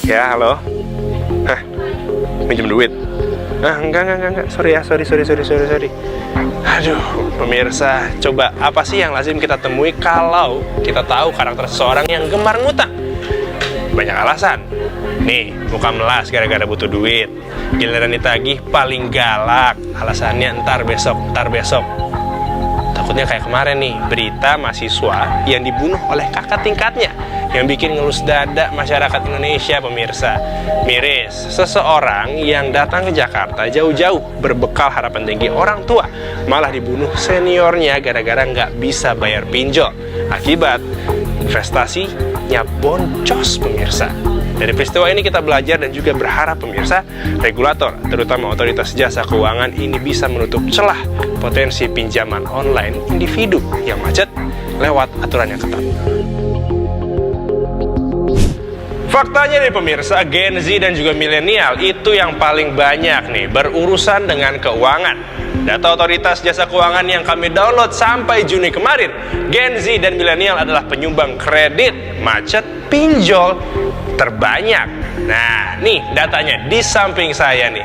Ya, halo. Hah, minjem duit? Enggak. Sorry ya, sorry. Aduh, pemirsa, coba apa sih yang lazim kita temui kalau kita tahu karakter seseorang yang gemar ngutang? Banyak alasan. Nih, muka melas gara-gara butuh duit. Giliran ditagih paling galak. Alasannya ntar besok. Takutnya kayak kemarin nih, berita mahasiswa yang dibunuh oleh kakak tingkatnya, yang bikin ngelus dada masyarakat Indonesia, pemirsa. Miris, seseorang yang datang ke Jakarta jauh-jauh berbekal harapan tinggi orang tua, malah dibunuh seniornya gara-gara nggak bisa bayar pinjol. Akibat investasinya boncos, pemirsa. Dari peristiwa ini kita belajar dan juga berharap, pemirsa, regulator, terutama otoritas jasa keuangan ini bisa menutup celah potensi pinjaman online individu yang macet lewat aturan yang ketat. Faktanya nih pemirsa, Gen Z dan juga milenial itu yang paling banyak nih berurusan dengan keuangan. Data otoritas jasa keuangan yang kami download sampai Juni kemarin, Gen Z dan milenial adalah penyumbang kredit macet pinjol terbanyak. Nah, nih datanya di samping saya nih.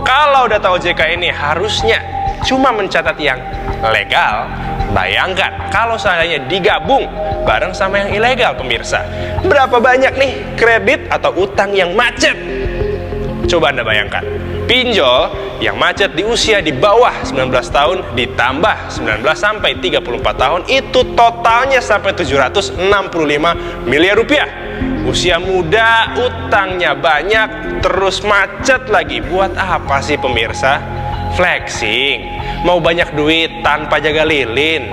Kalau data OJK ini harusnya cuma mencatat yang legal, bayangkan kalau seandainya digabung bareng sama yang ilegal, pemirsa. Berapa banyak nih kredit atau utang yang macet? Coba Anda bayangkan, pinjol yang macet di usia di bawah 19 tahun ditambah 19 sampai 34 tahun itu totalnya sampai 765 miliar rupiah. Usia muda, utangnya banyak, terus macet lagi. Buat apa sih pemirsa? Flexing, mau banyak duit tanpa jaga lilin.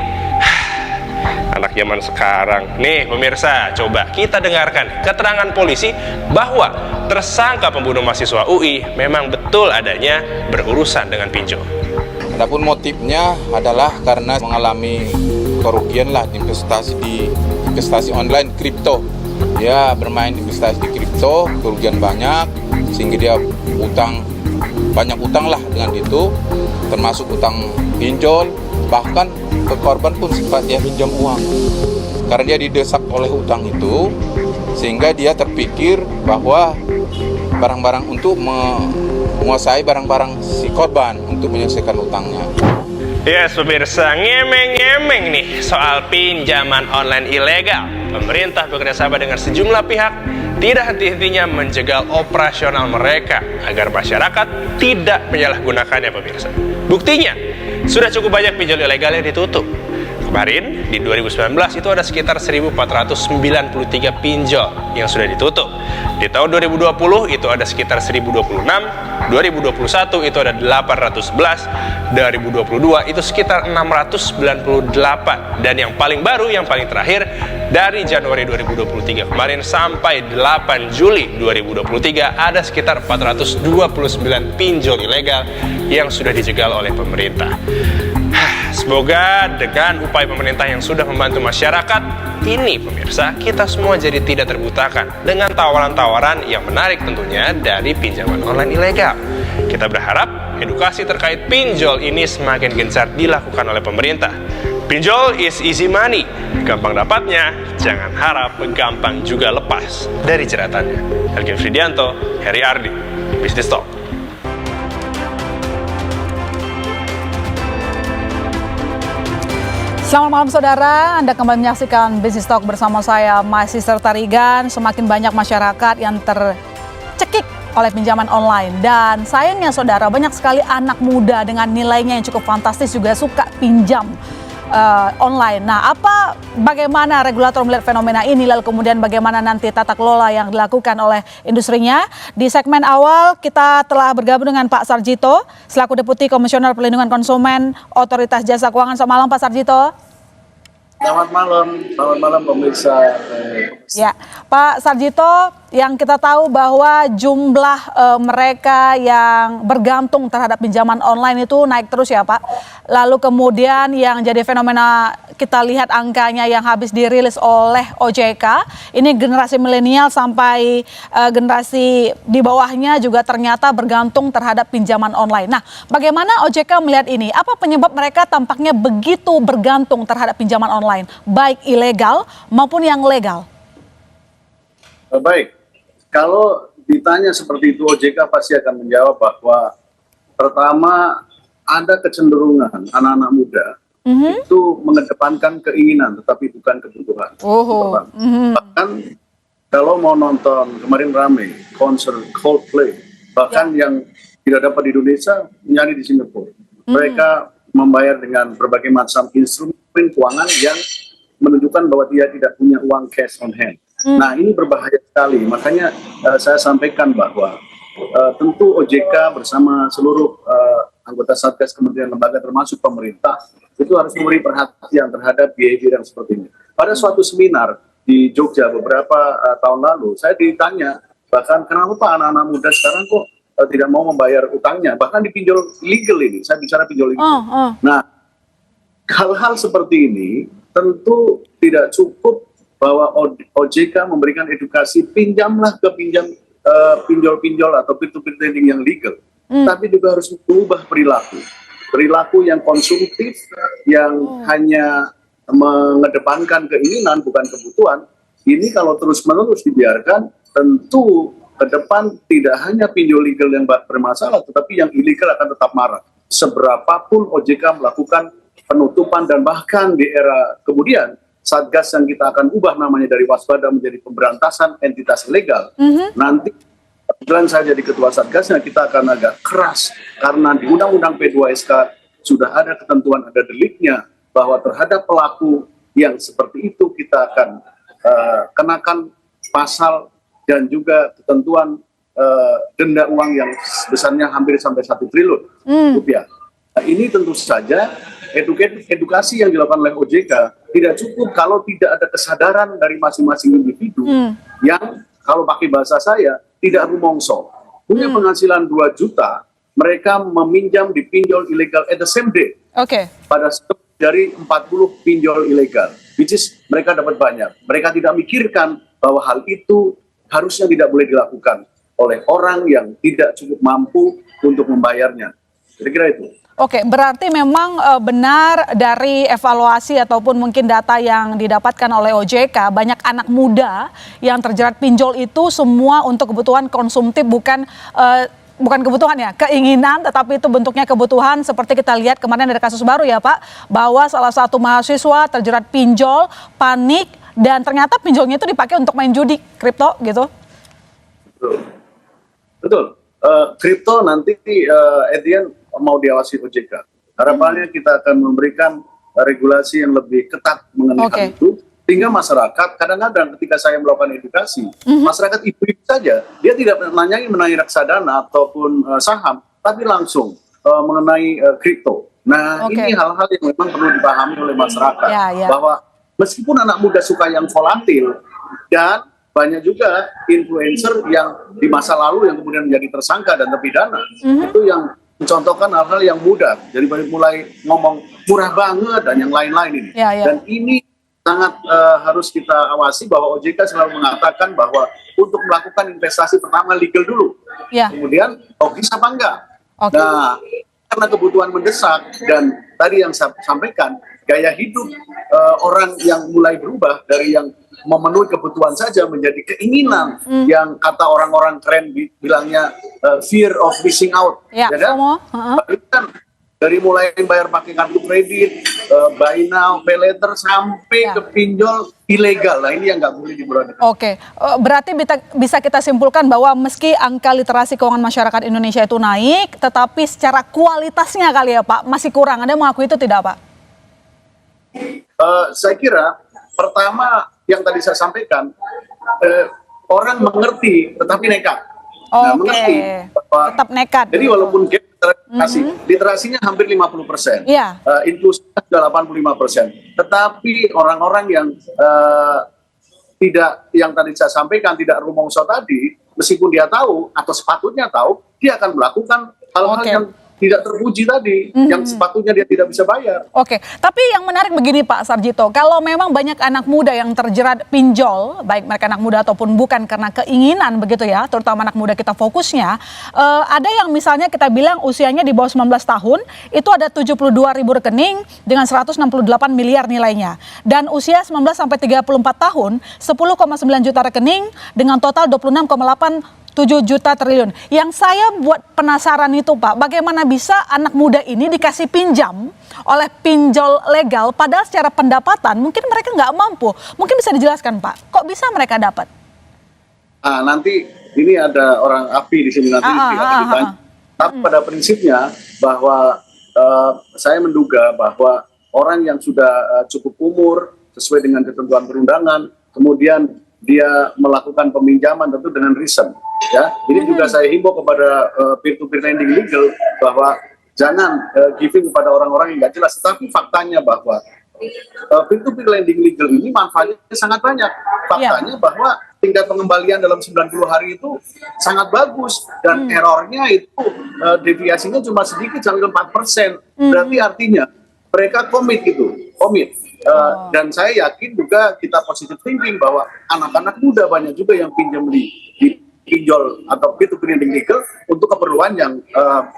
Anak zaman sekarang. Nih pemirsa, coba kita dengarkan keterangan polisi bahwa tersangka pembunuh mahasiswa UI memang betul adanya berurusan dengan pinjol. Adapun motifnya adalah karena mengalami kerugian lah di investasi online kripto. Dia bermain investasi di kripto, kerugian banyak, sehingga dia banyak utang lah dengan itu, termasuk utang pinjol, bahkan ke korban pun sempat dia pinjam uang. Karena dia didesak oleh utang itu, sehingga dia terpikir bahwa barang-barang untuk menguasai barang-barang si korban untuk menyelesaikan utangnya. Yes, pemirsa, ngemeng-ngemeng nih soal pinjaman online ilegal. Pemerintah bekerjasama dengan sejumlah pihak tidak henti-hentinya menjegal operasional mereka agar masyarakat tidak menyalahgunakannya, pemirsa. Buktinya, sudah cukup banyak pinjol ilegal yang ditutup. Kemarin, di 2019 itu ada sekitar 1.493 pinjol yang sudah ditutup. Di tahun 2020 itu ada sekitar 1.026, 2021 itu ada 811, 2022 itu sekitar 698, dan yang paling baru, yang paling terakhir, dari Januari 2023 kemarin sampai 8 Juli 2023 ada sekitar 429 pinjol ilegal yang sudah dijegal oleh pemerintah. Semoga dengan upaya pemerintah yang sudah membantu masyarakat ini, pemirsa, kita semua jadi tidak terbutakan dengan tawaran-tawaran yang menarik tentunya dari pinjaman online ilegal. Kita berharap edukasi terkait pinjol ini semakin gencar dilakukan oleh pemerintah. Pinjol is easy money, gampang dapatnya, jangan harap gampang juga lepas dari jeratannya. Elgin Fridianto, Heri Ardi, Business Talk. Selamat malam saudara, Anda kembali menyaksikan Business Talk bersama saya, Sister Tarigan. Semakin banyak masyarakat yang tercekik oleh pinjaman online. Dan sayangnya saudara, banyak sekali anak muda dengan nilainya yang cukup fantastis juga suka pinjam online. Nah, bagaimana regulator melihat fenomena ini, lalu kemudian bagaimana nanti tata kelola yang dilakukan oleh industrinya? Di segmen awal kita telah bergabung dengan Pak Sarjito selaku Deputi Komisioner Perlindungan Konsumen Otoritas Jasa Keuangan. Selamat malam Pak Sarjito. Selamat malam pemirsa. Ya, Pak Sarjito, yang kita tahu bahwa jumlah mereka yang bergantung terhadap pinjaman online itu naik terus ya Pak. Lalu kemudian yang jadi fenomena kita lihat angkanya yang habis dirilis oleh OJK, ini generasi milenial sampai generasi di bawahnya juga ternyata bergantung terhadap pinjaman online. Nah, bagaimana OJK melihat ini? Apa penyebab mereka tampaknya begitu bergantung terhadap pinjaman online, baik ilegal maupun yang legal? Baik, Kalau ditanya seperti itu, OJK pasti akan menjawab bahwa pertama ada kecenderungan anak-anak muda itu mengedepankan keinginan tetapi bukan kebutuhan. Oh. Bahkan kalau mau nonton kemarin rame konser Coldplay, bahkan yang tidak dapat di Indonesia nyanyi di Singapura. Mereka membayar dengan berbagai macam instrumen keuangan yang menunjukkan bahwa dia tidak punya uang cash on hand. Nah, ini berbahaya sekali. Makanya saya sampaikan bahwa tentu OJK bersama seluruh anggota Satgas Kementerian Lembaga termasuk pemerintah itu harus memberi perhatian terhadap behavior yang seperti ini. Pada suatu seminar di Jogja beberapa tahun lalu, saya ditanya bahkan kenapa Pak anak-anak muda sekarang kok tidak mau membayar utangnya, bahkan dipinjol legal ini. Saya bicara pinjol legal. Nah, hal-hal seperti ini tentu tidak cukup bahwa OJK memberikan edukasi pinjamlah ke pinjol-pinjol atau peer-to-peer lending yang legal, tapi juga harus mengubah perilaku yang konsumtif, yang hanya mengedepankan keinginan bukan kebutuhan. Ini kalau terus-menerus dibiarkan, tentu ke depan tidak hanya pinjol legal yang bermasalah, tetapi yang ilegal akan tetap marak. Seberapapun OJK melakukan penutupan dan bahkan di era kemudian Satgas yang kita akan ubah namanya dari waspada menjadi pemberantasan entitas ilegal. Nanti kebetulan saya jadi ketua Satgasnya, kita akan agak keras karena di Undang-Undang P2SK sudah ada ketentuan, ada deliknya bahwa terhadap pelaku yang seperti itu kita akan kenakan pasal dan juga ketentuan denda uang yang besarnya hampir sampai 1 triliun rupiah. Nah, ini tentu saja edukasi yang dilakukan oleh OJK tidak cukup kalau tidak ada kesadaran dari masing-masing individu yang kalau pakai bahasa saya tidak rumongso, punya penghasilan 2 juta, mereka meminjam di pinjol ilegal at the same day. Pada dari 40 pinjol ilegal, which is mereka dapat banyak. Mereka tidak mikirkan bahwa hal itu harusnya tidak boleh dilakukan oleh orang yang tidak cukup mampu untuk membayarnya. Kira-kira itu. Berarti memang benar dari evaluasi ataupun mungkin data yang didapatkan oleh OJK, banyak anak muda yang terjerat pinjol itu semua untuk kebutuhan konsumtif, bukan kebutuhan ya, keinginan, tetapi itu bentuknya kebutuhan. Seperti kita lihat kemarin ada kasus baru ya Pak, bahwa salah satu mahasiswa terjerat pinjol, panik, dan ternyata pinjolnya itu dipakai untuk main judi, kripto gitu. Betul. Kripto nanti Edian mau diawasi OJK. Harapannya kita akan memberikan regulasi yang lebih ketat mengenai hal itu, sehingga masyarakat kadang-kadang ketika saya melakukan edukasi, masyarakat ibu-ibu saja, dia tidak menanyai reksadana ataupun saham, tapi langsung mengenai kripto. Nah, ini hal-hal yang memang perlu dipahami oleh masyarakat, bahwa meskipun anak muda suka yang volatil, dan banyak juga influencer yang di masa lalu yang kemudian menjadi tersangka dan terpidana, itu yang mencontohkan hal-hal yang mudah, jadi mulai ngomong murah banget dan yang lain-lain ini. Dan ini sangat harus kita awasi, bahwa OJK selalu mengatakan bahwa untuk melakukan investasi pertama legal dulu, kemudian logis apa enggak. Nah, karena kebutuhan mendesak dan tadi yang saya sampaikan, gaya hidup orang yang mulai berubah dari yang memenuhi kebutuhan saja menjadi keinginan yang kata orang-orang keren bilangnya fear of missing out. Kan dari mulai bayar pakai kartu kredit, buy now, pay later, sampai ke pinjol ilegal. Nah, ini yang nggak boleh diberani. Berarti bisa kita simpulkan bahwa meski angka literasi keuangan masyarakat Indonesia itu naik, tetapi secara kualitasnya kali ya Pak masih kurang. Anda mengakui itu tidak Pak? Saya kira pertama yang tadi saya sampaikan, orang mengerti tetapi nekat. Mengerti bahwa, tetap nekat. Jadi walaupun gap literasinya hampir 50%, inklusinya sudah 85%, tetapi orang-orang yang tidak, yang tadi saya sampaikan tidak rumongso tadi, meskipun dia tahu atau sepatutnya tahu, dia akan melakukan hal-hal yang tidak terpuji tadi, yang sepatutnya dia tidak bisa bayar. Oke, tapi yang menarik begini Pak Sarjito, kalau memang banyak anak muda yang terjerat pinjol, baik mereka anak muda ataupun bukan karena keinginan begitu ya, terutama anak muda kita fokusnya, ada yang misalnya kita bilang usianya di bawah 19 tahun, itu ada 72 ribu rekening dengan 168 miliar nilainya. Dan usia 19 sampai 34 tahun, 10,9 juta rekening dengan total 26,7 juta triliun. Yang saya buat penasaran itu Pak, bagaimana bisa anak muda ini dikasih pinjam oleh pinjol legal padahal secara pendapatan mungkin mereka nggak mampu. Mungkin bisa dijelaskan Pak, kok bisa mereka dapat? Nanti ini ada orang API di sini nanti ditanya. Tapi pada prinsipnya bahwa saya menduga bahwa orang yang sudah cukup umur sesuai dengan ketentuan perundangan, kemudian dia melakukan peminjaman tentu dengan reason, ya. Ini juga saya himbau kepada peer-to-peer lending legal bahwa jangan giving kepada orang-orang yang nggak jelas. Tapi faktanya bahwa peer-to-peer lending legal ini manfaatnya sangat banyak. Faktanya bahwa tingkat pengembalian dalam 90 hari itu sangat bagus dan errornya itu deviasinya cuma sedikit sampai 4%. Berarti artinya mereka komit. Dan saya yakin juga kita positive thinking bahwa anak-anak muda banyak juga yang pinjam di pinjol atau peer-to-peer lending legal untuk keperluan yang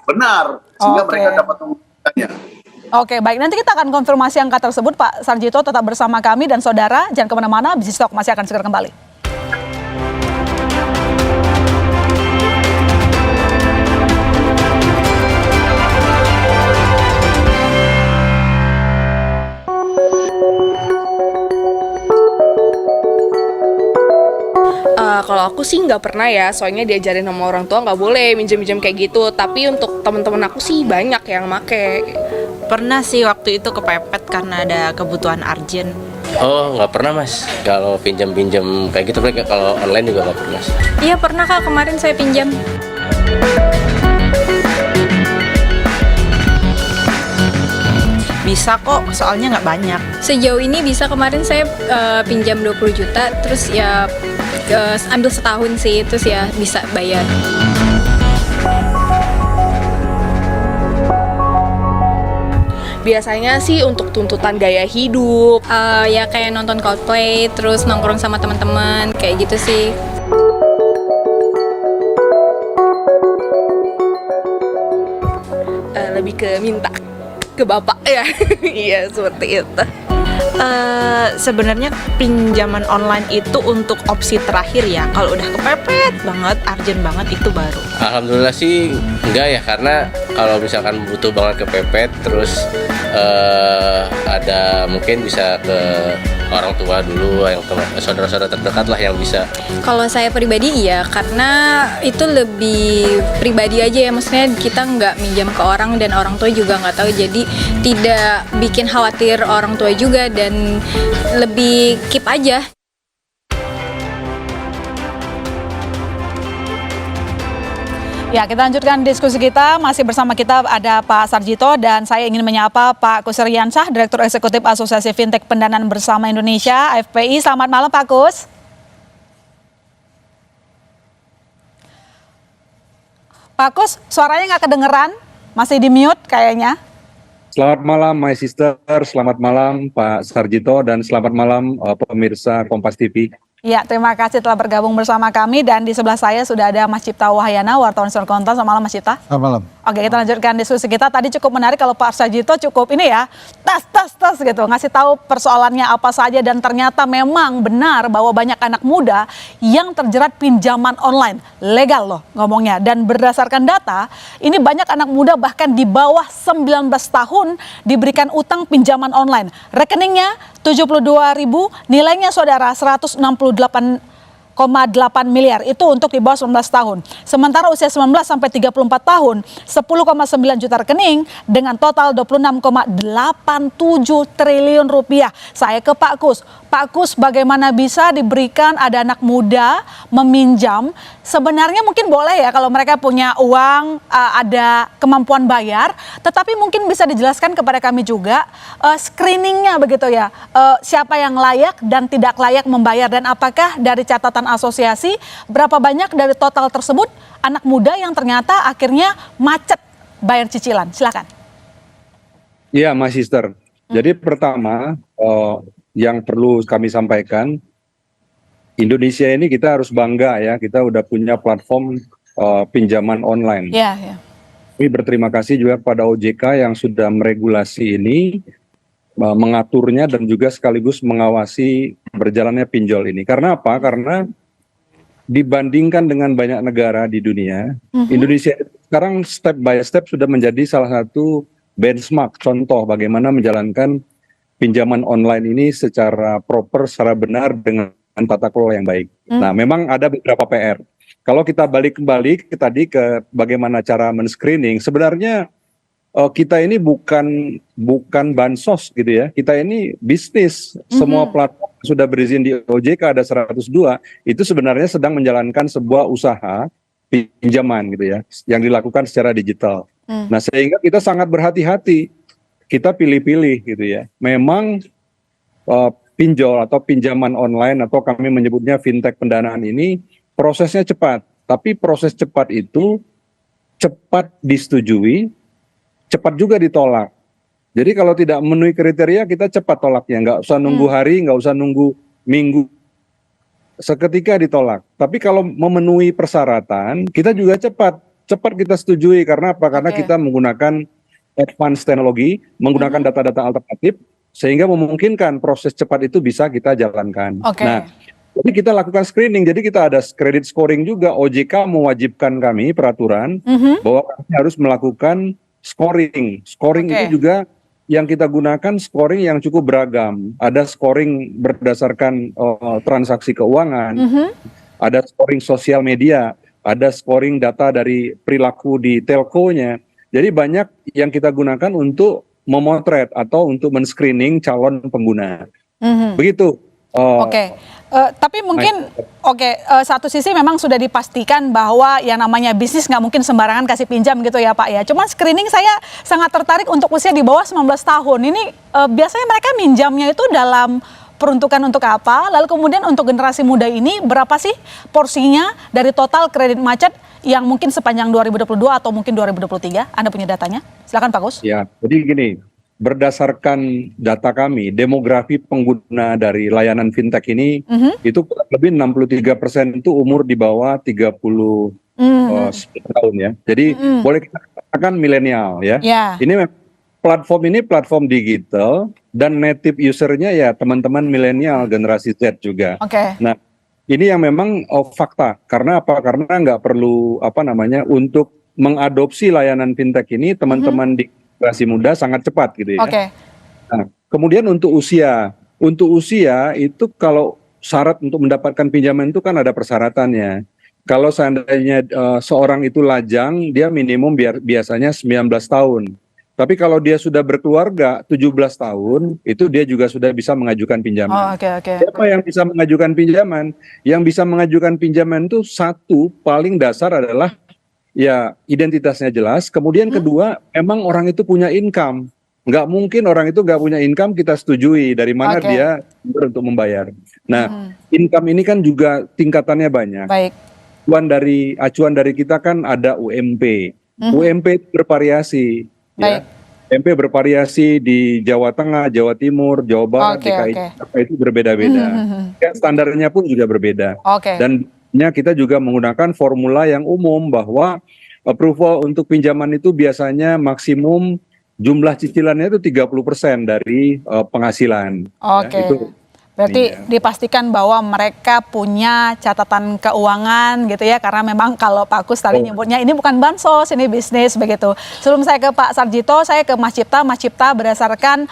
benar sehingga mereka dapat menggunakannya. Oke, baik. Nanti kita akan konfirmasi angka tersebut Pak Sarjito, tetap bersama kami dan saudara. Jangan kemana-mana, Bisnis Talk masih akan segera kembali. Kalau aku sih nggak pernah ya, soalnya diajarin sama orang tua nggak boleh minjem-minjem kayak gitu. Tapi untuk teman-teman aku sih banyak yang make. Pernah sih waktu itu kepepet karena ada kebutuhan urgent. Oh, nggak pernah Mas. Kalau pinjam-pinjam kayak gitu, kalau online juga nggak pernah. Iya pernah Kak, kemarin saya pinjam. Bisa kok, soalnya nggak banyak. Sejauh ini bisa, kemarin saya pinjam 20 juta, terus ya ambil setahun sih, terus ya bisa bayar. Biasanya sih untuk tuntutan gaya hidup. Ya kayak nonton Coldplay, terus nongkrong sama teman-teman, kayak gitu sih. Lebih ke minta ke bapak ya. Iya seperti itu. Sebenarnya pinjaman online itu untuk opsi terakhir ya. Kalau udah kepepet banget, urgent banget, itu baru. Alhamdulillah sih enggak ya, karena kalau misalkan butuh banget kepepet, terus ada mungkin bisa ke orang tua dulu, yang saudara-saudara terdekat lah yang bisa. Kalau saya pribadi iya, karena itu lebih pribadi aja ya, maksudnya kita nggak minjam ke orang dan orang tua juga nggak tahu, jadi tidak bikin khawatir orang tua juga dan lebih keep aja. Ya, kita lanjutkan diskusi kita. Masih bersama kita ada Pak Sarjito dan saya ingin menyapa Pak Kus Riansyah, Direktur Eksekutif Asosiasi Fintech Pendanaan Bersama Indonesia, AFPI. Selamat malam Pak Kus. Pak Kus, suaranya nggak kedengeran, masih di mute kayaknya. Selamat malam my sister, selamat malam Pak Sarjito, dan selamat malam pemirsa Kompas TV. Ya, terima kasih telah bergabung bersama kami, dan di sebelah saya sudah ada Mas Cipta Wahyana, wartawan Sumber Konten. Selamat malam Mas Cipta. Selamat malam. Oke, kita lanjutkan diskusi kita. Tadi cukup menarik kalau Pak Sarjito cukup ini ya, tas gitu, ngasih tahu persoalannya apa saja, dan ternyata memang benar bahwa banyak anak muda yang terjerat pinjaman online. Legal loh ngomongnya, dan berdasarkan data, ini banyak anak muda bahkan di bawah 19 tahun diberikan utang pinjaman online. Rekeningnya 72.000, nilainya saudara 168,8 miliar, itu untuk di bawah 19 tahun. Sementara usia 19 sampai 34 tahun, 10,9 juta rekening dengan total 26,87 triliun rupiah. Saya ke Pak Kus. Pak Kus, bagaimana bisa diberikan ada anak muda meminjam? Sebenarnya mungkin boleh ya kalau mereka punya uang, ada kemampuan bayar, tetapi mungkin bisa dijelaskan kepada kami juga screeningnya begitu ya, siapa yang layak dan tidak layak membayar, dan apakah dari catatan asosiasi berapa banyak dari total tersebut anak muda yang ternyata akhirnya macet bayar cicilan? Silakan. Iya, Mas Sister. Jadi pertama, yang perlu kami sampaikan, Indonesia ini kita harus bangga ya, kita udah punya platform pinjaman online. Iya, ya. Kami berterima kasih juga kepada OJK yang sudah meregulasi ini, mengaturnya dan juga sekaligus mengawasi berjalannya pinjol ini. Karena apa? Karena dibandingkan dengan banyak negara di dunia, Indonesia sekarang step by step sudah menjadi salah satu benchmark, contoh bagaimana menjalankan pinjaman online ini secara proper, secara benar dengan tata kelola yang baik. Nah, memang ada beberapa PR. Kalau kita balik kembali tadi ke bagaimana cara men-screening, sebenarnya kita ini bukan bansos gitu ya. Kita ini bisnis. Semua platform yang sudah berizin di OJK ada 102, itu sebenarnya sedang menjalankan sebuah usaha pinjaman gitu ya, yang dilakukan secara digital. Nah, sehingga kita sangat berhati-hati. Kita pilih-pilih gitu ya. Memang pinjol atau pinjaman online atau kami menyebutnya fintech pendanaan ini prosesnya cepat, tapi proses cepat itu cepat disetujui, cepat juga ditolak. Jadi kalau tidak memenuhi kriteria kita cepat tolaknya, nggak usah nunggu hari, nggak usah nunggu minggu, seketika ditolak. Tapi kalau memenuhi persyaratan kita juga cepat kita setujui. Karena apa? Karena kita menggunakan advanced teknologi, menggunakan data-data alternatif sehingga memungkinkan proses cepat itu bisa kita jalankan. Nah, jadi kita lakukan screening, jadi kita ada credit scoring juga. OJK mewajibkan kami peraturan bahwa kami harus melakukan scoring. Scoring itu juga yang kita gunakan scoring yang cukup beragam. Ada scoring berdasarkan transaksi keuangan, ada scoring sosial media, ada scoring data dari perilaku di telkonya. Jadi banyak yang kita gunakan untuk memotret atau untuk men-screening calon pengguna. Begitu. Tapi mungkin satu sisi memang sudah dipastikan bahwa yang namanya bisnis nggak mungkin sembarangan kasih pinjam gitu ya Pak ya. Cuman screening saya sangat tertarik untuk usia di bawah 19 tahun. Ini biasanya mereka minjamnya itu dalam peruntukan untuk apa? Lalu kemudian untuk generasi muda ini berapa sih porsinya dari total kredit macet yang mungkin sepanjang 2022 atau mungkin 2023? Anda punya datanya? Silakan Pak Kus. Ya, jadi gini. Berdasarkan data kami, demografi pengguna dari layanan fintech ini itu lebih 63% itu umur di bawah 30 tahun ya. Jadi boleh kita katakan milenial ya. Ini platform digital dan native usernya ya teman-teman milenial generasi Z juga. Nah, ini yang memang fakta. Karena apa? Karena nggak perlu untuk mengadopsi layanan fintech ini teman-teman di generasi muda sangat cepat gitu ya. Nah, kemudian untuk usia itu kalau syarat untuk mendapatkan pinjaman itu kan ada persyaratannya. Kalau seandainya seorang itu lajang, dia minimum biasanya 19 tahun. Tapi kalau dia sudah berkeluarga 17 tahun, itu dia juga sudah bisa mengajukan pinjaman. Siapa yang bisa mengajukan pinjaman? Yang bisa mengajukan pinjaman itu satu paling dasar adalah ya identitasnya jelas, kemudian kedua memang orang itu punya income. Nggak mungkin orang itu nggak punya income kita setujui dari mana dia untuk membayar. Nah, income ini kan juga tingkatannya banyak. Acuan dari kita kan ada UMP. UMP bervariasi. Ya. UMP bervariasi di Jawa Tengah, Jawa Timur, Jawa Barat, DKI Jakarta itu berbeda-beda. Standarnya pun juga berbeda. Dan kita juga menggunakan formula yang umum bahwa approval untuk pinjaman itu biasanya maksimum jumlah cicilannya itu 30% dari penghasilan. Berarti dipastikan bahwa mereka punya catatan keuangan gitu ya, karena memang kalau Pak Kus tadi nyebutnya ini bukan bansos, ini bisnis begitu. Sebelum saya ke Pak Sarjito, saya ke Mas Cipta. Mas Cipta, berdasarkan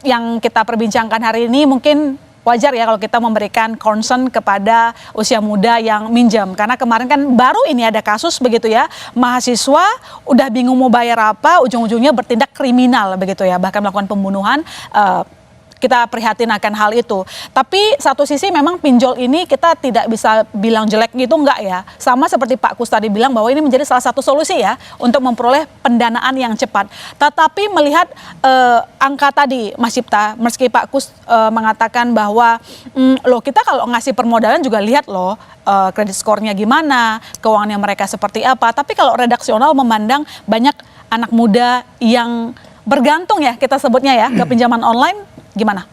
yang kita perbincangkan hari ini mungkin wajar ya kalau kita memberikan concern kepada usia muda yang minjam. Karena kemarin kan baru ini ada kasus begitu ya, mahasiswa udah bingung mau bayar apa, ujung-ujungnya bertindak kriminal begitu ya, bahkan melakukan pembunuhan. Kita prihatin akan hal itu. Tapi satu sisi memang pinjol ini kita tidak bisa bilang jelek gitu, enggak ya. Sama seperti Pak Kus tadi bilang bahwa ini menjadi salah satu solusi ya untuk memperoleh pendanaan yang cepat. Tetapi melihat angka tadi Mas Cipta, meski Pak Kus mengatakan bahwa loh kita kalau ngasih permodalan juga lihat loh kredit skornya gimana, keuangannya mereka seperti apa. Tapi kalau redaksional memandang banyak anak muda yang bergantung ya kita sebutnya ya ke pinjaman online, gimana?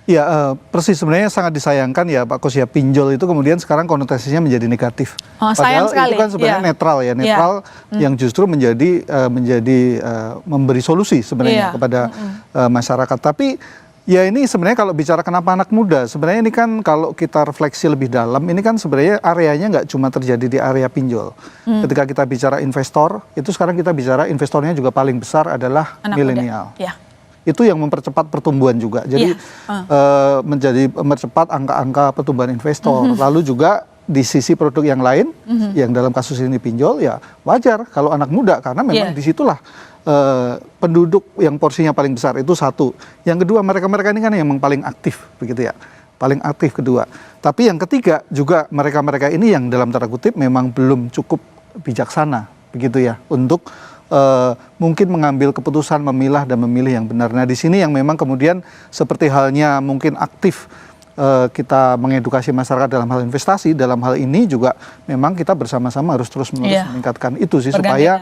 Ya, persis sebenarnya sangat disayangkan ya Pak Kus ya, pinjol itu kemudian sekarang konotasinya menjadi negatif. Sayang Padahal sekali. itu kan sebenarnya netral ya, netral yang justru menjadi memberi solusi sebenarnya kepada masyarakat. Tapi ya ini sebenarnya kalau bicara kenapa anak muda, sebenarnya ini kan kalau kita refleksi lebih dalam, ini kan sebenarnya areanya nggak cuma terjadi di area pinjol. Ketika kita bicara investor, itu sekarang kita bicara investornya juga paling besar adalah milenial. Itu yang mempercepat pertumbuhan juga. Jadi mempercepat angka-angka pertumbuhan investor. Lalu juga di sisi produk yang lain, yang dalam kasus ini pinjol, ya wajar kalau anak muda karena memang disitulah penduduk yang porsinya paling besar itu satu. Yang kedua mereka-mereka ini kan yang paling aktif begitu ya, paling aktif kedua. Tapi yang ketiga juga mereka-mereka ini yang dalam tanda kutip memang belum cukup bijaksana begitu ya untuk mungkin mengambil keputusan memilah dan memilih yang benar. Nah di sini yang memang kemudian seperti halnya mungkin aktif kita mengedukasi masyarakat dalam hal investasi, dalam hal ini juga memang kita bersama-sama harus terus meningkatkan itu sih supaya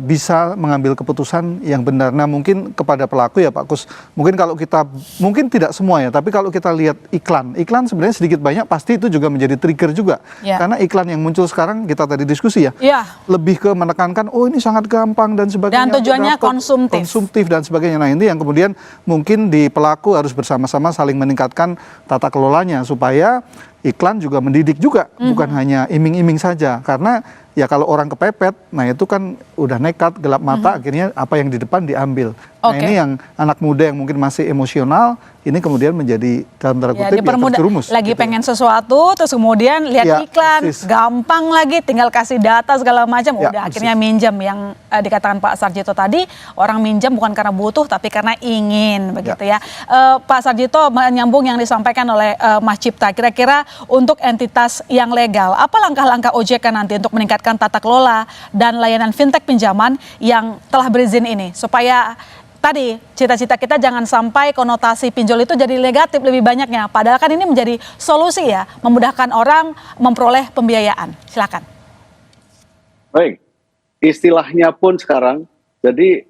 bisa mengambil keputusan yang benar. Nah mungkin kepada pelaku ya Pak Kus, mungkin kalau kita, mungkin tidak semua ya, tapi kalau kita lihat iklan sebenarnya sedikit banyak pasti itu juga menjadi trigger juga. Karena iklan yang muncul sekarang, kita tadi diskusi ya, lebih ke menekankan, oh ini sangat gampang dan sebagainya. Dan tujuannya konsumtif dan sebagainya. Nah ini yang kemudian mungkin di pelaku harus bersama-sama saling meningkatkan tata kelolanya supaya iklan juga mendidik juga, bukan hanya iming-iming saja. Karena ya kalau orang kepepet, nah itu kan udah nekat, gelap mata, akhirnya apa yang di depan diambil. Nah ini yang anak muda yang mungkin masih emosional, ini kemudian menjadi dalam tanda kutip ya terjerumus. Lagi gitu. pengen sesuatu, terus kemudian lihat iklan, gampang lagi, tinggal kasih data segala macam, udah akhirnya minjam. Yang dikatakan Pak Sarjito tadi, orang minjam bukan karena butuh, tapi karena ingin, begitu ya. Pak Sarjito menyambung yang disampaikan oleh Mas Cipta, kira-kira untuk entitas yang legal, apa langkah-langkah OJK nanti untuk meningkatkan tata kelola dan layanan fintech pinjaman yang telah berizin ini, supaya tadi cita-cita kita jangan sampai konotasi pinjol itu jadi negatif lebih banyaknya. Padahal kan ini menjadi solusi ya, memudahkan orang memperoleh pembiayaan. Silakan. Baik, istilahnya pun sekarang, jadi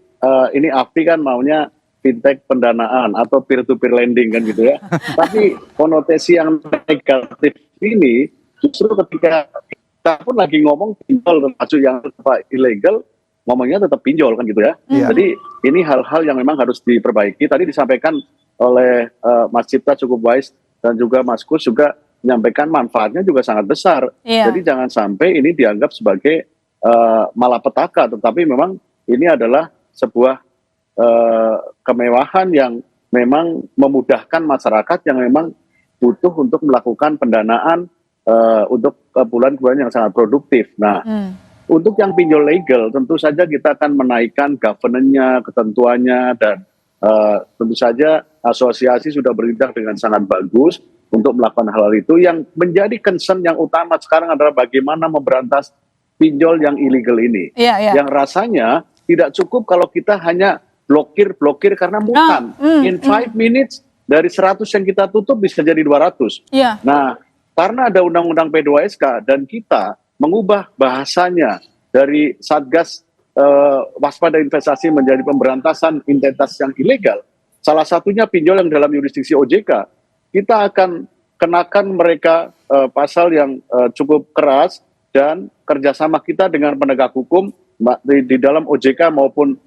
ini AFI kan maunya fintech pendanaan atau peer-to-peer lending kan gitu ya. Tapi konotasi yang negatif ini justru ketika kita pun lagi ngomong pinjol termasuk yang ilegal, ngomongnya tetap pinjol kan gitu ya. Jadi ini hal-hal yang memang harus diperbaiki. Tadi disampaikan oleh Mas Cipta cukup wise dan juga Mas Kus juga menyampaikan manfaatnya juga sangat besar. Jadi jangan sampai ini dianggap sebagai malapetaka, tetapi memang ini adalah sebuah kemewahan yang memang memudahkan masyarakat yang memang butuh untuk melakukan pendanaan untuk bulan-bulan yang sangat produktif. Nah, untuk yang pinjol legal, tentu saja kita akan menaikkan governance-nya, ketentuannya, dan tentu saja asosiasi sudah bertindak dengan sangat bagus untuk melakukan hal-hal itu. Yang menjadi concern yang utama sekarang adalah bagaimana memberantas pinjol yang ilegal ini. Yang rasanya tidak cukup kalau kita hanya blokir karena bukan. In 5 minutes, dari 100 yang kita tutup bisa jadi 200. Nah, karena ada undang-undang P2SK dan kita mengubah bahasanya dari Satgas waspada investasi menjadi pemberantasan identitas yang ilegal, salah satunya pinjol yang dalam yurisdiksi OJK, kita akan kenakan mereka pasal yang cukup keras, dan kerjasama kita dengan penegak hukum di dalam OJK maupun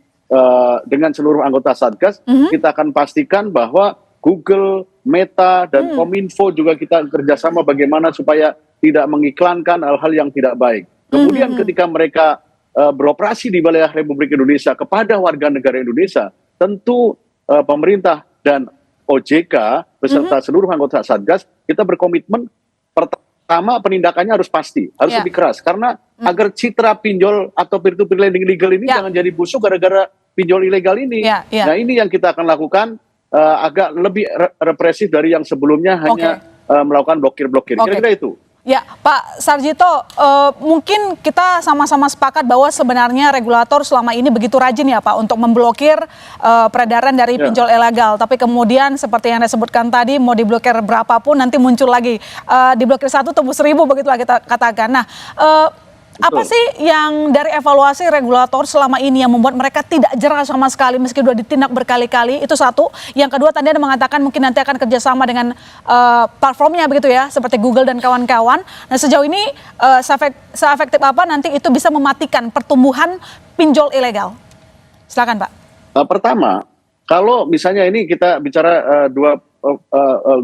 dengan seluruh anggota Satgas, kita akan pastikan bahwa Google, Meta, dan Kominfo juga kita kerjasama bagaimana supaya tidak mengiklankan hal-hal yang tidak baik. Kemudian ketika mereka beroperasi di wilayah Republik Indonesia kepada warga negara Indonesia, tentu pemerintah dan OJK beserta seluruh anggota Satgas, kita berkomitmen pertama penindakannya harus pasti, harus lebih keras. Karena agar citra pinjol atau peer-to-peer lending legal ini jangan jadi busuk gara-gara pinjol ilegal ini. Nah ini yang kita akan lakukan agak lebih represif dari yang sebelumnya hanya melakukan blokir-blokir. Kira-kira itu. Ya, Pak Sarjito, mungkin kita sama-sama sepakat bahwa sebenarnya regulator selama ini begitu rajin ya Pak untuk memblokir peredaran dari pinjol ilegal. Tapi kemudian seperti yang Anda sebutkan tadi, mau diblokir berapapun nanti muncul lagi. Diblokir 1 tembus 1000 begitulah kita katakan. Nah, apa sih yang dari evaluasi regulator selama ini yang membuat mereka tidak jerah sama sekali meski sudah ditindak berkali-kali? Itu satu. Yang kedua, tadi Anda mengatakan mungkin nanti akan kerjasama dengan platformnya begitu ya, seperti Google dan kawan-kawan. Nah, sejauh ini seefektif apa nanti itu bisa mematikan pertumbuhan pinjol ilegal? Silakan Pak. Pertama, kalau misalnya ini kita bicara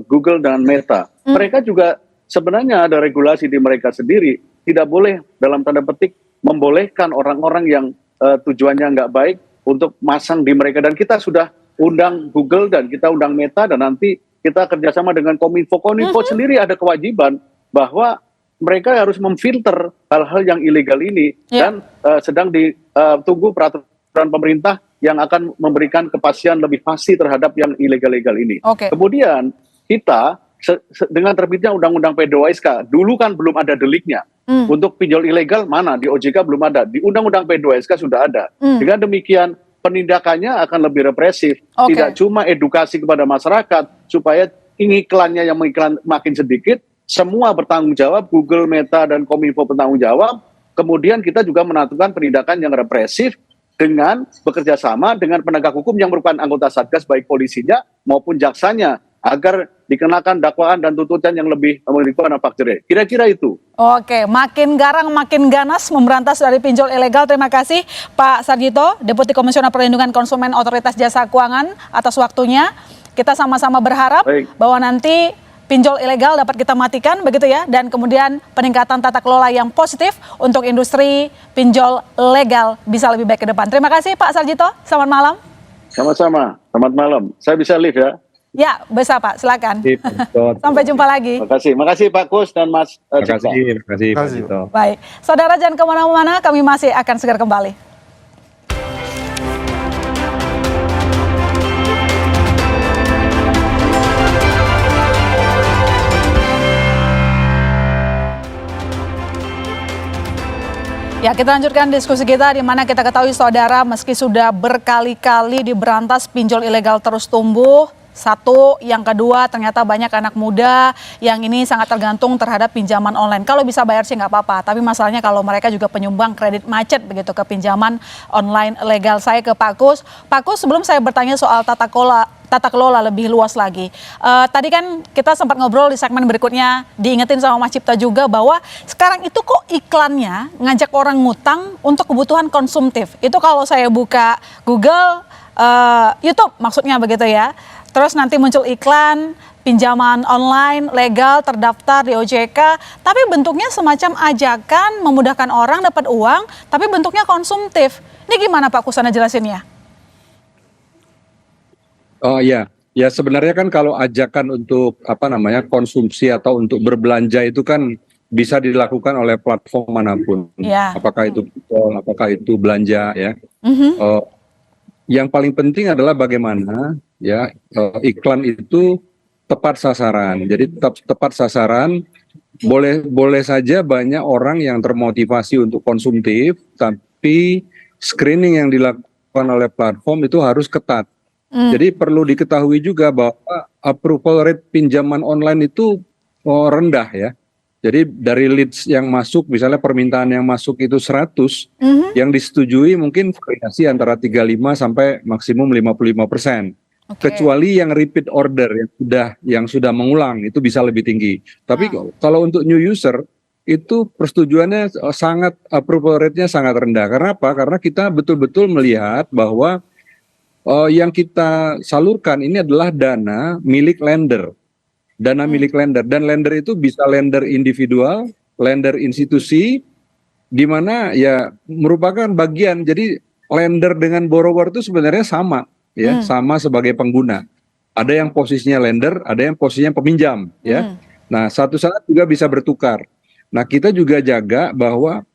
Google dan Meta, mereka juga sebenarnya ada regulasi di mereka sendiri. Tidak boleh dalam tanda petik membolehkan orang-orang yang tujuannya nggak baik untuk masang di mereka. Dan kita sudah undang Google dan kita undang Meta dan nanti kita kerjasama dengan Kominfo. Kominfo sendiri ada kewajiban bahwa mereka harus memfilter hal-hal yang ilegal ini dan sedang ditunggu peraturan pemerintah yang akan memberikan kepastian lebih pasti terhadap yang ilegal-ilegal ini. Kemudian kita dengan terbitnya Undang-Undang P2SK, dulu kan belum ada deliknya. Untuk pinjol ilegal mana? Di OJK belum ada. Di Undang-Undang P2SK sudah ada. Dengan demikian penindakannya akan lebih represif. Tidak cuma edukasi kepada masyarakat supaya iklannya yang mengiklan makin sedikit, semua bertanggung jawab, Google, Meta, dan Kominfo bertanggung jawab. Kemudian kita juga menentukan penindakan yang represif dengan bekerja sama dengan penegak hukum yang merupakan anggota Satgas, baik polisinya maupun jaksanya, agar dikenakan dakwaan dan tuntutan yang lebih memiliki efek jerah. Kira-kira itu. Oke, makin garang makin ganas memberantas dari pinjol ilegal. Terima kasih Pak Sarjito, Deputi Komisioner Perlindungan Konsumen Otoritas Jasa Keuangan atas waktunya. Kita sama-sama berharap bahwa nanti pinjol ilegal dapat kita matikan begitu ya, dan kemudian peningkatan tata kelola yang positif untuk industri pinjol legal bisa lebih baik ke depan. Terima kasih Pak Sarjito, selamat malam. Sama-sama, selamat malam. Saya bisa live ya? Ya, bisa Pak, silakan. Sampai jumpa lagi. Makasih Pak Kus dan Mas Cipta. Terima kasih Pak Sarjito. Baik, saudara jangan kemana-mana, kami masih akan segera kembali. Ya, kita lanjutkan diskusi kita di mana kita ketahui saudara meski sudah berkali-kali diberantas pinjol ilegal terus tumbuh. Satu, yang kedua ternyata banyak anak muda yang ini sangat tergantung terhadap pinjaman online. Kalau bisa bayar sih nggak apa-apa, tapi masalahnya kalau mereka juga penyumbang kredit macet begitu ke pinjaman online legal. Saya ke Pak Kus. Pak Kus, sebelum saya bertanya soal tata kelola lebih luas lagi. Tadi kan kita sempat ngobrol di segmen berikutnya, diingetin sama Mas Cipta juga bahwa sekarang itu kok iklannya ngajak orang ngutang untuk kebutuhan konsumtif. Itu kalau saya buka Google, YouTube maksudnya begitu ya. Terus nanti muncul iklan pinjaman online legal terdaftar di OJK, tapi bentuknya semacam ajakan memudahkan orang dapat uang, tapi bentuknya konsumtif. Ini gimana Pak Kusana jelasinnya? Oh iya, ya sebenarnya kan kalau ajakan untuk konsumsi atau untuk berbelanja itu kan bisa dilakukan oleh platform manapun. Apakah itu Google, apakah itu belanja ya. Yang paling penting adalah bagaimana ya iklan itu tepat sasaran. Jadi tepat sasaran, boleh saja banyak orang yang termotivasi untuk konsumtif, tapi screening yang dilakukan oleh platform itu harus ketat. Jadi perlu diketahui juga bahwa approval rate pinjaman online itu rendah ya. Jadi dari leads yang masuk, misalnya permintaan yang masuk itu 100, yang disetujui mungkin variasi antara 35 sampai maksimum 55%. Kecuali yang repeat order yang sudah mengulang itu bisa lebih tinggi. Tapi kalau untuk new user itu persetujuannya sangat, approval rate-nya sangat rendah. Karena apa? Karena kita betul-betul melihat bahwa yang kita salurkan ini adalah dana milik lender. Dana milik lender, dan lender itu bisa lender individual, lender institusi, di mana ya merupakan bagian. Jadi lender dengan borrower itu sebenarnya sama, ya, sama sebagai pengguna. Ada yang posisinya lender, ada yang posisinya peminjam, ya. Nah, satu saat juga bisa bertukar. Nah, kita juga jaga bahwa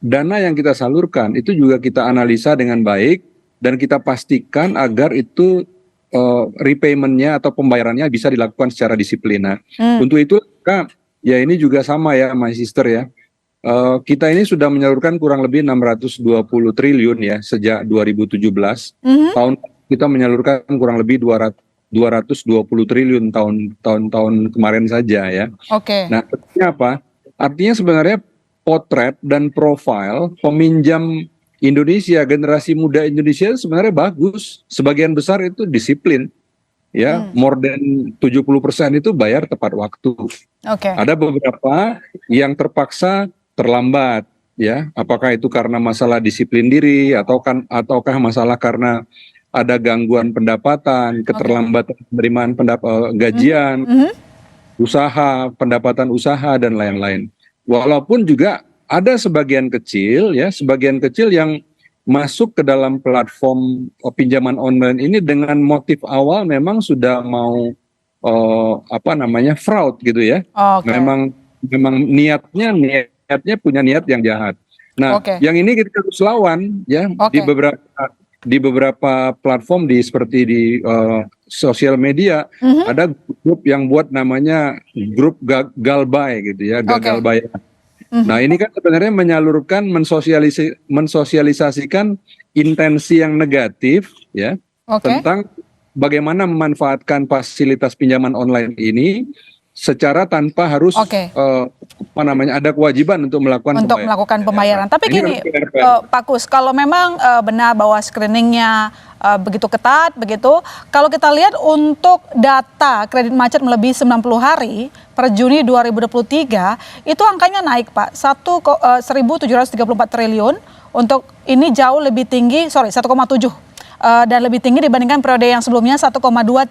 dana yang kita salurkan itu juga kita analisa dengan baik dan kita pastikan agar itu repayment-nya atau pembayarannya bisa dilakukan secara disiplin. Untuk itu Ya ini juga sama ya, my sister ya. Kita ini sudah menyalurkan kurang lebih 620 triliun ya sejak 2017. Tahun kita menyalurkan kurang lebih 220 triliun tahun kemarin saja ya. Oke. Nah, artinya apa? Artinya sebenarnya potret dan profil peminjam Indonesia, generasi muda Indonesia sebenarnya bagus. Sebagian besar itu disiplin. Ya, more than 70% itu bayar tepat waktu. Oke. Ada beberapa yang terpaksa terlambat, ya. Apakah itu karena masalah disiplin diri ataukah masalah karena ada gangguan pendapatan, keterlambatan penerimaan gajian, usaha, pendapatan usaha dan lain-lain. Walaupun juga ada sebagian kecil yang masuk ke dalam platform pinjaman online ini dengan motif awal memang sudah mau fraud gitu ya. Memang niatnya punya niat yang jahat. Nah, yang ini kita harus lawan ya. Di beberapa platform seperti di sosial media ada grup yang buat namanya grup Galbay gitu ya, Galbay. Nah ini kan sebenarnya menyalurkan, mensosialisasikan intensi yang negatif ya tentang bagaimana memanfaatkan fasilitas pinjaman online ini secara tanpa harus ada kewajiban untuk melakukan pembayaran. Tapi gini, Pak Kus, kalau memang benar bahwa screeningnya begitu ketat, begitu, kalau kita lihat untuk data kredit macet melebihi 90 hari per Juni 2023 itu angkanya naik, Pak, 1.734 triliun. Untuk ini jauh lebih tinggi, 1,7 dan lebih tinggi dibandingkan periode yang sebelumnya 1,2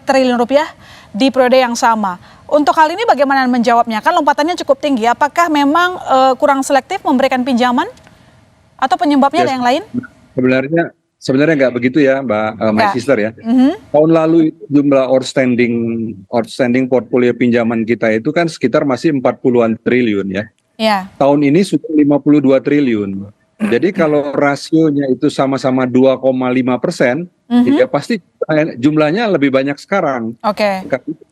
triliun rupiah di periode yang sama. Untuk hal ini bagaimana menjawabnya? Kan lompatannya cukup tinggi. Apakah memang kurang selektif memberikan pinjaman atau penyebabnya ada yang lain? Sebenarnya nggak begitu ya, Mbak my sister ya. Tahun lalu jumlah outstanding portfolio pinjaman kita itu kan sekitar masih 40-an triliun ya. Tahun ini sudah 52 triliun. Jadi kalau rasionya itu sama-sama 2,5%, ya pasti jumlahnya lebih banyak sekarang.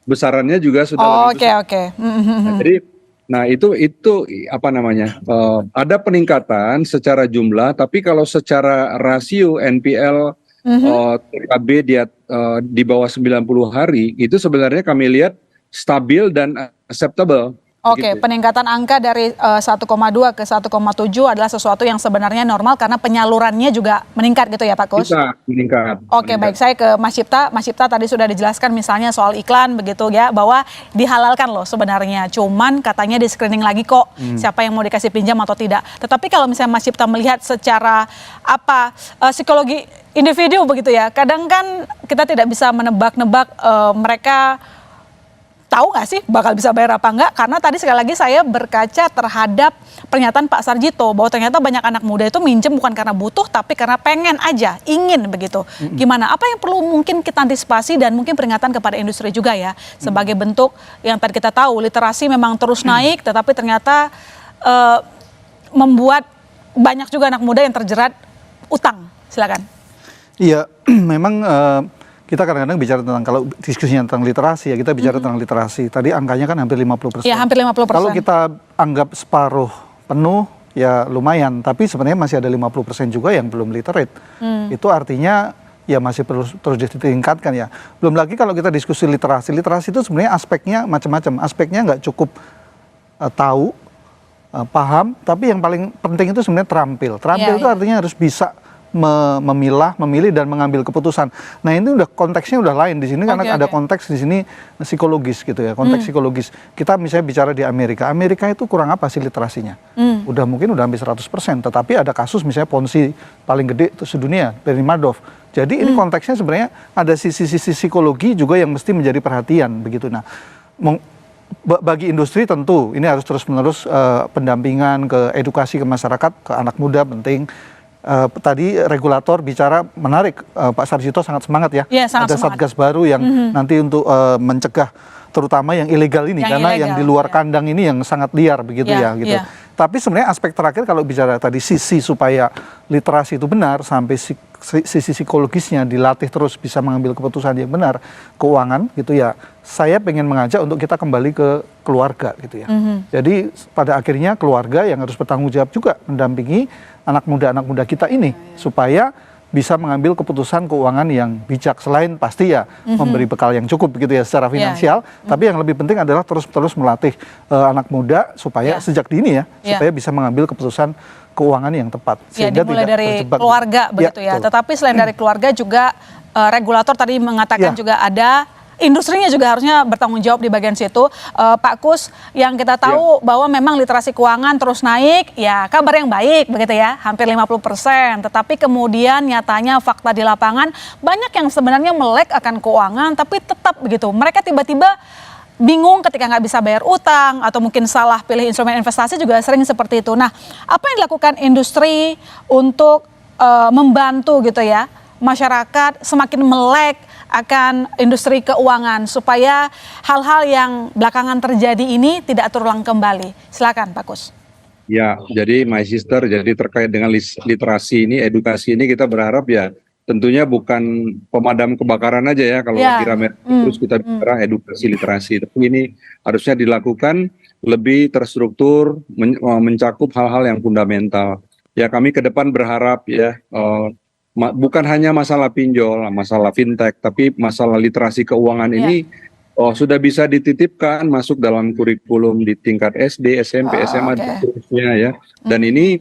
Besarannya juga sudah lebih besar. Nah, itu ada peningkatan secara jumlah, tapi kalau secara rasio NPL TKB di bawah 90 hari itu sebenarnya kami lihat stabil dan acceptable. Peningkatan angka dari 1,2 ke 1,7 adalah sesuatu yang sebenarnya normal karena penyalurannya juga meningkat gitu ya, Pak Kus? Bisa meningkat. Baik, saya ke Mas Cipta. Mas Cipta tadi sudah dijelaskan misalnya soal iklan begitu ya, bahwa dihalalkan loh sebenarnya. Cuman katanya di screening lagi kok siapa yang mau dikasih pinjam atau tidak. Tetapi kalau misalnya Mas Cipta melihat secara psikologi individu begitu ya, kadang kan kita tidak bisa menebak-nebak mereka tahu nggak sih bakal bisa bayar apa enggak, karena tadi sekali lagi saya berkaca terhadap pernyataan Pak Sarjito bahwa ternyata banyak anak muda itu minjem bukan karena butuh tapi karena pengen aja, ingin begitu. Gimana, apa yang perlu mungkin kita antisipasi dan mungkin peringatan kepada industri juga ya, sebagai bentuk yang tadi kita tahu literasi memang terus naik tetapi ternyata membuat banyak juga anak muda yang terjerat utang. Silakan. Iya, memang kita kadang-kadang bicara tentang, kalau diskusinya tentang literasi ya, kita bicara tentang literasi. Tadi angkanya kan hampir 50%. Iya, hampir 50%. Kalau kita anggap separuh penuh, ya lumayan. Tapi sebenarnya masih ada 50% juga yang belum literate. Itu artinya ya masih perlu terus ditingkatkan ya. Belum lagi kalau kita diskusi literasi. Literasi itu sebenarnya aspeknya macam-macam. Aspeknya nggak cukup tahu, paham, tapi yang paling penting itu sebenarnya terampil. Terampil itu artinya harus bisa memilah, memilih dan mengambil keputusan. Nah ini udah konteksnya udah lain di sini karena ada konteks di sini psikologis gitu ya, konteks psikologis. Kita misalnya bicara di Amerika, Amerika itu kurang apa sih literasinya? Udah mungkin udah hampir 100%, tetapi ada kasus misalnya Ponzi paling gede sedunia, Bernie Madoff. Jadi ini konteksnya sebenarnya ada sisi-sisi psikologi juga yang mesti menjadi perhatian begitu. Nah, bagi industri tentu ini harus terus-menerus pendampingan, ke edukasi ke masyarakat, ke anak muda penting. Tadi regulator bicara menarik, Pak Sarjito sangat semangat ya. Ada satgas baru yang nanti untuk mencegah terutama yang ilegal ini, karena yang di luar kandang ini yang sangat liar begitu ya gitu. Tapi sebenarnya aspek terakhir kalau bicara tadi sisi supaya literasi itu benar sampai sisi psikologisnya dilatih terus bisa mengambil keputusan yang benar keuangan gitu ya. Saya pengen mengajak untuk kita kembali ke keluarga gitu ya. Jadi pada akhirnya keluarga yang harus bertanggung jawab juga mendampingi anak muda kita ini supaya bisa mengambil keputusan keuangan yang bijak, selain pasti ya memberi bekal yang cukup gitu ya secara finansial, tapi yang lebih penting adalah terus melatih anak muda supaya sejak dini ya supaya bisa mengambil keputusan keuangan yang tepat sehingga dimulai dari keluarga begitu ya. Tetapi selain dari keluarga juga regulator tadi mengatakan juga ada industrinya juga harusnya bertanggung jawab di bagian situ. Pak Kus, yang kita tahu bahwa memang literasi keuangan terus naik, ya kabar yang baik begitu ya, hampir 50%. Tetapi kemudian nyatanya fakta di lapangan banyak yang sebenarnya melek akan keuangan, tapi tetap begitu. Mereka tiba-tiba bingung ketika nggak bisa bayar utang atau mungkin salah pilih instrumen investasi juga sering seperti itu. Nah, apa yang dilakukan industri untuk membantu gitu ya masyarakat semakin melek akan industri keuangan supaya hal-hal yang belakangan terjadi ini tidak terulang kembali. Silakan Pak Kus. Ya, jadi my sister, jadi terkait dengan literasi ini, edukasi ini kita berharap ya tentunya bukan pemadam kebakaran aja ya kalau lagi rame terus kita bicara edukasi literasi. Tapi ini harusnya dilakukan lebih terstruktur, mencakup hal-hal yang fundamental. Ya kami ke depan berharap ya bukan hanya masalah pinjol, masalah fintech, tapi masalah literasi keuangan ini sudah bisa dititipkan masuk dalam kurikulum di tingkat SD, SMP, SMA dan seterusnya ya. Dan ini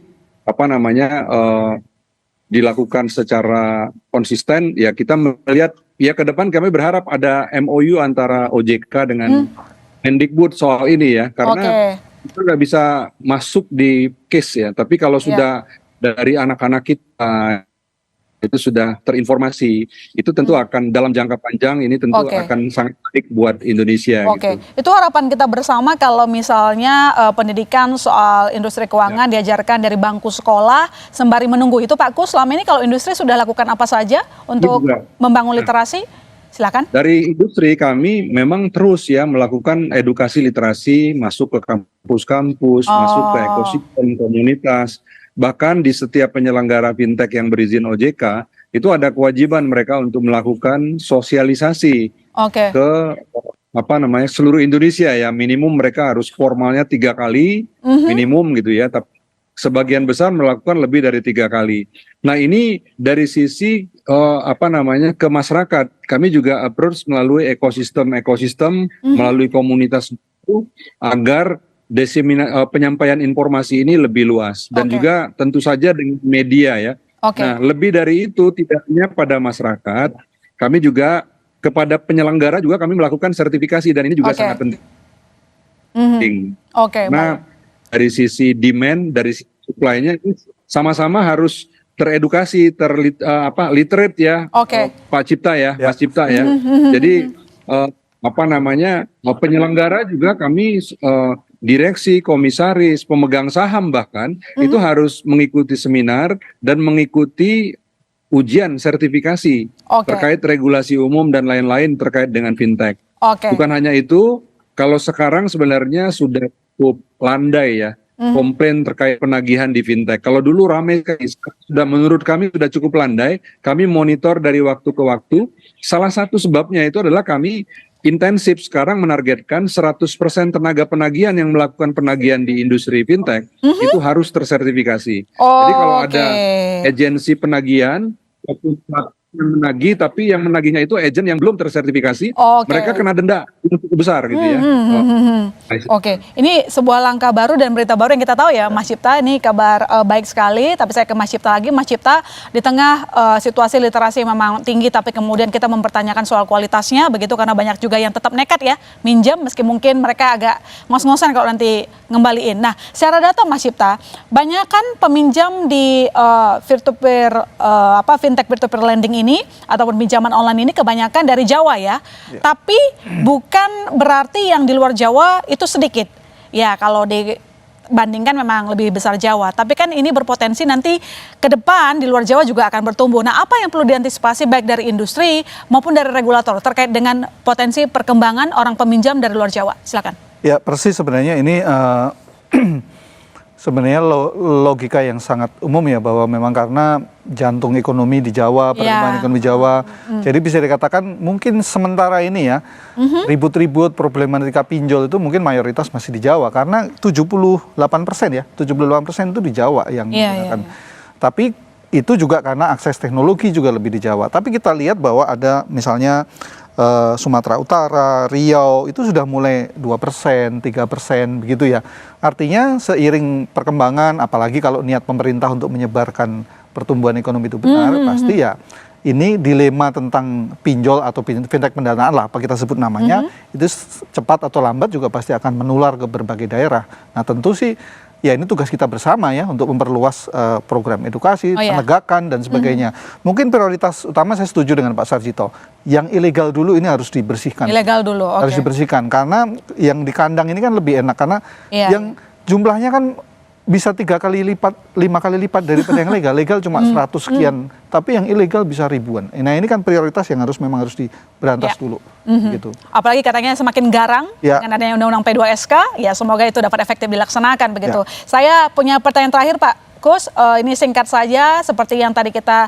dilakukan secara konsisten. Ya kita melihat ya ke depan kami berharap ada MOU antara OJK dengan Mendikbud soal ini ya, karena kita nggak bisa masuk di case ya. Tapi kalau sudah dari anak-anak kita itu sudah terinformasi, itu tentu akan dalam jangka panjang ini tentu akan sangat baik buat Indonesia. Gitu. Itu harapan kita bersama kalau misalnya pendidikan soal industri keuangan diajarkan dari bangku sekolah sembari menunggu itu Pak Kus. Selama ini kalau industri sudah lakukan apa saja untuk membangun literasi? Silakan. Dari industri kami memang terus ya melakukan edukasi literasi, masuk ke kampus-kampus, masuk ke ekosistem komunitas. Bahkan di setiap penyelenggara fintech yang berizin OJK, itu ada kewajiban mereka untuk melakukan sosialisasi ke seluruh Indonesia ya. Minimum mereka harus formalnya 3 kali, minimum gitu ya. Tapi sebagian besar melakukan lebih dari 3 kali. Nah ini dari sisi ke masyarakat, kami juga approach melalui ekosistem, melalui komunitas itu agar penyampaian informasi ini lebih luas dan juga tentu saja dengan media ya. Nah, lebih dari itu tidak hanya pada masyarakat, kami juga kepada penyelenggara juga kami melakukan sertifikasi dan ini juga sangat penting. Nah, dari sisi demand, dari sisi supply-nya sama-sama harus teredukasi, literate ya, Pak Cipta ya, Mas Cipta ya. Jadi penyelenggara juga kami direksi, komisaris, pemegang saham bahkan itu harus mengikuti seminar dan mengikuti ujian sertifikasi terkait regulasi umum dan lain-lain terkait dengan fintech. Bukan hanya itu, kalau sekarang sebenarnya sudah cukup landai ya komplain terkait penagihan di fintech. Kalau dulu ramai, sudah menurut kami sudah cukup landai. Kami monitor dari waktu ke waktu. Salah satu sebabnya itu adalah kami intensif sekarang menargetkan 100% tenaga penagihan yang melakukan penagihan di industri fintech itu harus tersertifikasi. Jadi kalau ada agensi penagihan yang menagih tapi yang menagihnya itu agen yang belum tersertifikasi, mereka kena denda yang cukup besar gitu ya. Ini sebuah langkah baru dan berita baru yang kita tahu ya Mas Cipta, ini kabar baik sekali. Tapi saya ke Mas Cipta lagi, Mas Cipta, di tengah situasi literasi memang tinggi tapi kemudian kita mempertanyakan soal kualitasnya begitu karena banyak juga yang tetap nekat ya minjam meski mungkin mereka agak ngos-ngosan kalau nanti ngembaliin. Nah, secara data Mas Cipta, banyak kan peminjam di fintech peer-to-peer lending ini ataupun pinjaman online ini kebanyakan dari Jawa ya. Tapi bukan berarti yang di luar Jawa itu sedikit. Ya, kalau dibandingkan memang lebih besar Jawa. Tapi kan ini berpotensi nanti ke depan di luar Jawa juga akan bertumbuh. Nah, apa yang perlu diantisipasi baik dari industri maupun dari regulator terkait dengan potensi perkembangan orang peminjam dari luar Jawa? Silakan. Ya, persis sebenarnya ini sebenarnya logika yang sangat umum ya, bahwa memang karena jantung ekonomi di Jawa, perkembangan ekonomi Jawa, jadi bisa dikatakan mungkin sementara ini ya, ribut-ribut problematika pinjol itu mungkin mayoritas masih di Jawa, karena 78% ya, 78% itu di Jawa yang menggunakan. Tapi itu juga karena akses teknologi juga lebih di Jawa. Tapi kita lihat bahwa ada misalnya Sumatera Utara, Riau itu sudah mulai 2%, 3% begitu ya. Artinya seiring perkembangan, apalagi kalau niat pemerintah untuk menyebarkan pertumbuhan ekonomi itu benar, pasti ya ini dilema tentang pinjol atau fintech pendanaan lah, apa kita sebut namanya, itu cepat atau lambat juga pasti akan menular ke berbagai daerah. Nah tentu sih ya ini tugas kita bersama ya untuk memperluas program edukasi, penegakan dan sebagainya. Mungkin prioritas utama saya setuju dengan Pak Sarjito, yang ilegal dulu ini harus dibersihkan. Ilegal dulu, harus dibersihkan, karena yang di kandang ini kan lebih enak, karena yang jumlahnya kan bisa 3 kali lipat, 5 kali lipat daripada yang legal. Legal cuma 100 sekian, tapi yang ilegal bisa ribuan. Nah ini kan prioritas yang memang harus diberantas dulu. Gitu. Apalagi katanya semakin garang dengan adanya undang-undang P2SK, ya semoga itu dapat efektif dilaksanakan begitu. Saya punya pertanyaan terakhir Pak Kus, ini singkat saja, seperti yang tadi kita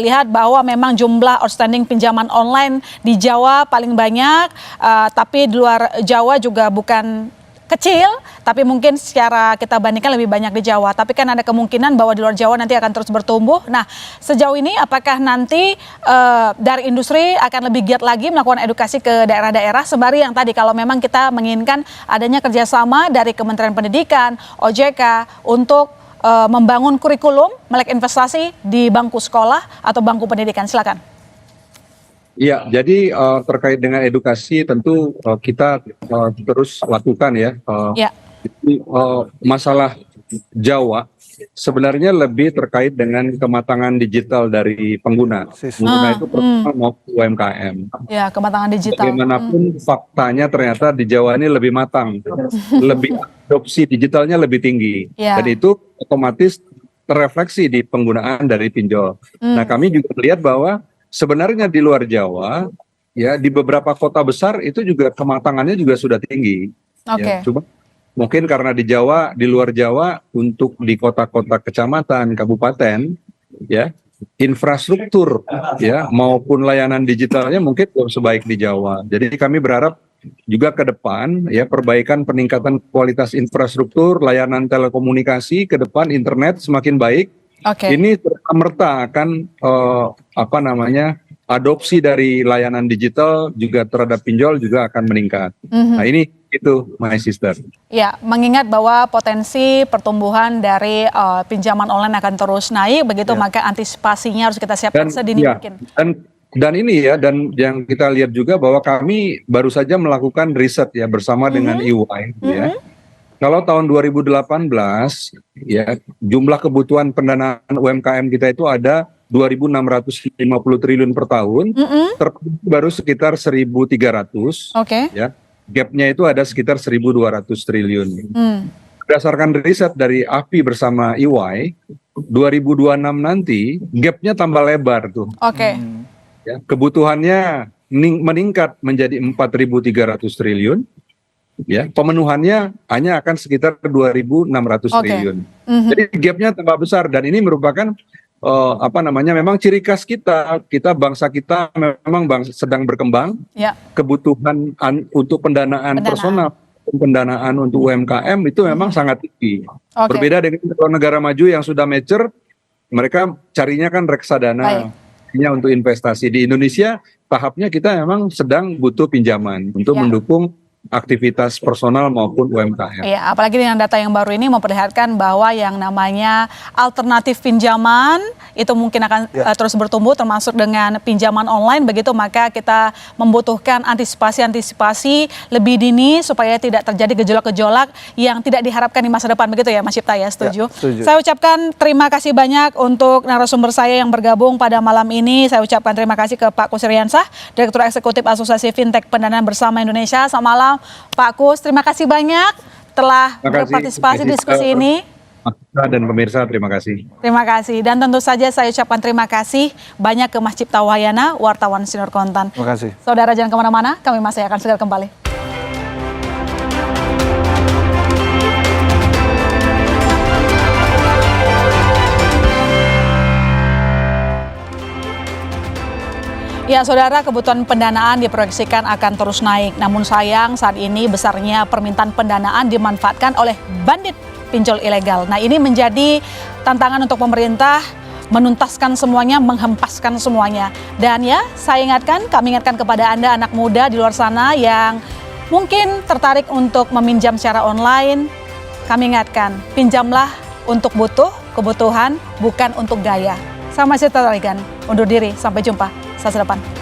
lihat bahwa memang jumlah outstanding pinjaman online di Jawa paling banyak, tapi di luar Jawa juga bukan kecil, tapi mungkin secara kita bandingkan lebih banyak di Jawa. Tapi kan ada kemungkinan bahwa di luar Jawa nanti akan terus bertumbuh. Nah, sejauh ini apakah nanti dari industri akan lebih giat lagi melakukan edukasi ke daerah-daerah, sembari yang tadi kalau memang kita menginginkan adanya kerjasama dari Kementerian Pendidikan, OJK untuk membangun kurikulum melek investasi di bangku sekolah atau bangku pendidikan. Silakan. Iya, jadi terkait dengan edukasi tentu kita terus lakukan ya. Jadi, masalah Jawa sebenarnya lebih terkait dengan kematangan digital dari pengguna. Pengguna itu personal maupun UMKM. Ya, kematangan digital. Bagaimanapun faktanya ternyata di Jawa ini lebih matang, lebih adopsi digitalnya lebih tinggi, dan itu otomatis terrefleksi di penggunaan dari pinjol. Nah, kami juga melihat bahwa sebenarnya di luar Jawa, ya di beberapa kota besar itu juga kematangannya juga sudah tinggi. Ya, cuma mungkin karena di Jawa, di luar Jawa, untuk di kota-kota kecamatan, kabupaten, ya infrastruktur, ya maupun layanan digitalnya mungkin belum sebaik di Jawa. Jadi kami berharap juga ke depan, ya peningkatan kualitas infrastruktur, layanan telekomunikasi ke depan, internet semakin baik. Ini serta-merta akan adopsi dari layanan digital juga terhadap pinjol juga akan meningkat. Nah ini itu my sister. Ya, mengingat bahwa potensi pertumbuhan dari pinjaman online akan terus naik, begitu maka antisipasinya harus kita siapkan sedini mungkin. Dan ini ya, dan yang kita lihat juga bahwa kami baru saja melakukan riset ya bersama dengan EY ya. Kalau tahun 2018 ya jumlah kebutuhan pendanaan UMKM kita itu ada 2.650 triliun per tahun, terpenuhi baru sekitar 1.300. Ya, gapnya itu ada sekitar 1.200 triliun. Berdasarkan riset dari AFI bersama EY, 2026 nanti gapnya tambah lebar tuh. Ya, kebutuhannya meningkat menjadi 4.300 triliun. Ya, pemenuhannya hanya akan sekitar 2.600 triliun. Jadi gapnya tambah besar, dan ini merupakan memang ciri khas kita bangsa kita memang sedang berkembang. Kebutuhan untuk pendanaan personal, pendanaan untuk UMKM itu memang sangat tinggi. Berbeda dengan negara maju yang sudah mature, mereka carinya kan reksadana, untuk investasi. Di Indonesia tahapnya kita memang sedang butuh pinjaman untuk mendukung aktivitas personal maupun UMKM. Iya, apalagi dengan data yang baru ini memperlihatkan bahwa yang namanya alternatif pinjaman itu mungkin akan terus bertumbuh, termasuk dengan pinjaman online begitu, maka kita membutuhkan antisipasi lebih dini supaya tidak terjadi gejolak-gejolak yang tidak diharapkan di masa depan begitu ya Mas Cipta ya, setuju? Saya ucapkan terima kasih banyak untuk narasumber saya yang bergabung pada malam ini. Saya ucapkan terima kasih ke Pak Kus Riyansah, Direktur Eksekutif Asosiasi Fintech Pendanaan Bersama Indonesia. Selamat malam Pak Kus, terima kasih banyak telah berpartisipasi di diskusi ini. Dan pemirsa, terima kasih. Terima kasih. Dan tentu saja saya ucapkan terima kasih banyak ke Mas Cipta Wahyana, wartawan Senior Kontan. Terima kasih. Saudara jangan kemana-mana, kami masih akan segera kembali. Ya, saudara, kebutuhan pendanaan diproyeksikan akan terus naik. Namun sayang saat ini besarnya permintaan pendanaan dimanfaatkan oleh bandit pinjol ilegal. Nah, ini menjadi tantangan untuk pemerintah menuntaskan semuanya, menghempaskan semuanya. Dan ya, kami ingatkan kepada Anda anak muda di luar sana yang mungkin tertarik untuk meminjam secara online. Kami ingatkan, pinjamlah untuk kebutuhan, bukan untuk gaya. Saya Maisir Tarigan, undur diri, sampai jumpa. Selasa depan.